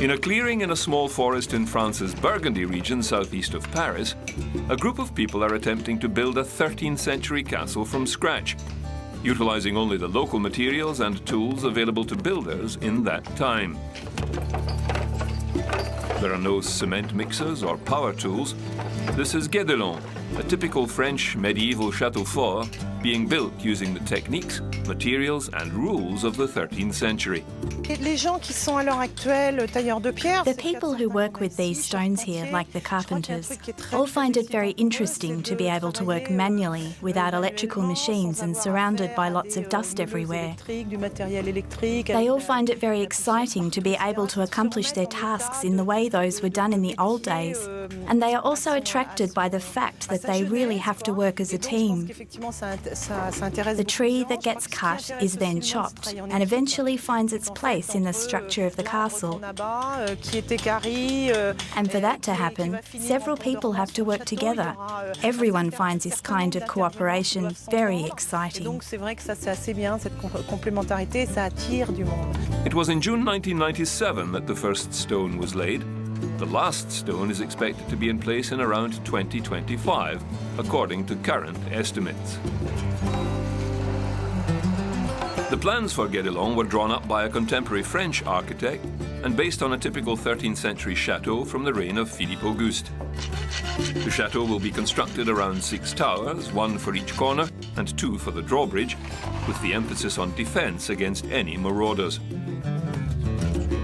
In a clearing in a small forest in France's Burgundy region southeast of Paris, a group of people are attempting to build a 13th century castle from scratch, utilizing only the local materials and tools available to builders in that time. There are no cement mixers or power tools. This is Guédelon, a typical French medieval château fort being built using the techniques, materials and rules of the 13th century. The people who work with these stones here, like the carpenters, all find it very interesting to be able to work manually without electrical machines and surrounded by lots of dust everywhere. They all find it very exciting to be able to accomplish their tasks in the way those were done in the old days. And they are also attracted by the fact that they really have to work as a team. The tree that gets cut is then chopped and eventually finds its place in the structure of the castle. And for that to happen, several people have to work together. Everyone finds this kind of cooperation very exciting. It was in June 1997 that the first stone was laid. The last stone is expected to be in place in around 2025, according to current estimates. The plans for Guédelon were drawn up by a contemporary French architect and based on a typical 13th century chateau from the reign of Philippe Auguste. The chateau will be constructed around 6 towers, 1 for each corner and 2 for the drawbridge, with the emphasis on defense against any marauders.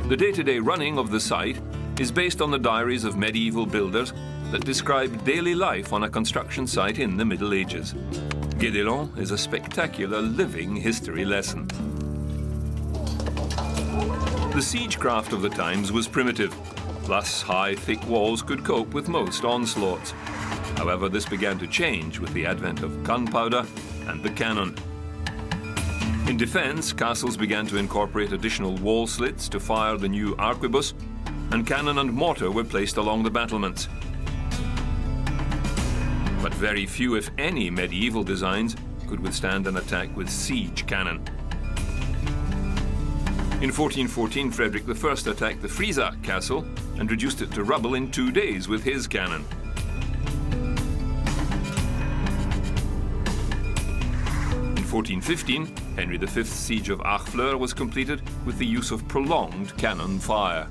The day-to-day running of the site is based on the diaries of medieval builders that describe daily life on a construction site in the Middle Ages. Guédelon is a spectacular living history lesson. The siegecraft of the times was primitive, thus high, thick walls could cope with most onslaughts. However, this began to change with the advent of gunpowder and the cannon. In defense, castles began to incorporate additional wall slits to fire the new arquebus, and cannon and mortar were placed along the battlements. But very few, if any, medieval designs could withstand an attack with siege cannon. In 1414, Frederick I attacked the Friesack Castle and reduced it to rubble in 2 days with his cannon. In 1415, Henry V's siege of Harfleur was completed with the use of prolonged cannon fire.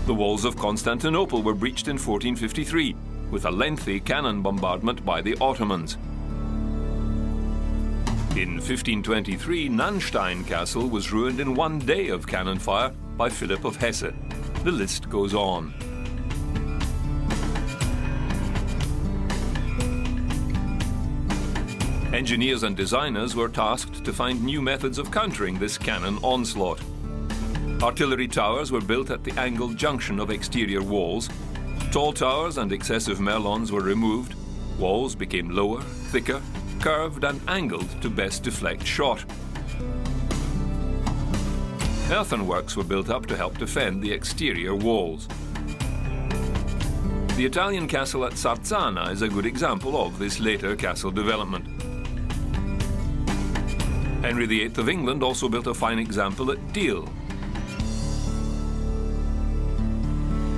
The walls of Constantinople were breached in 1453 with a lengthy cannon bombardment by the Ottomans. In 1523, Nanstein Castle was ruined in 1 day of cannon fire by Philip of Hesse. The list goes on. Engineers and designers were tasked to find new methods of countering this cannon onslaught. Artillery towers were built at the angled junction of exterior walls. Tall towers and excessive merlons were removed. Walls became lower, thicker, curved and angled to best deflect shot. Earthworks were built up to help defend the exterior walls. The Italian castle at Sarzana is a good example of this later castle development. Henry VIII of England also built a fine example at Deal.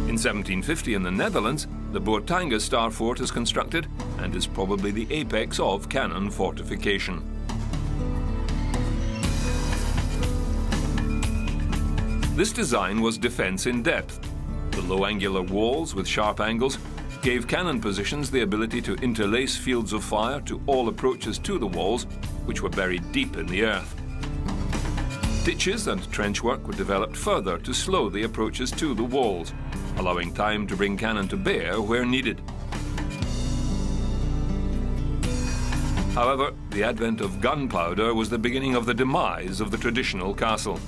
In 1750 in the Netherlands, the Bourtange Star Fort is constructed and is probably the apex of cannon fortification. This design was defense in depth. The low angular walls with sharp angles gave cannon positions the ability to interlace fields of fire to all approaches to the walls, which were buried deep in the earth. Ditches and trench work were developed further to slow the approaches to the walls, allowing time to bring cannon to bear where needed. However, the advent of gunpowder was the beginning of the demise of the traditional castle.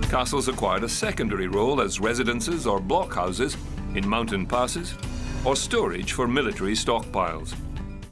Castles acquired a secondary role as residences or blockhouses in mountain passes or storage for military stockpiles.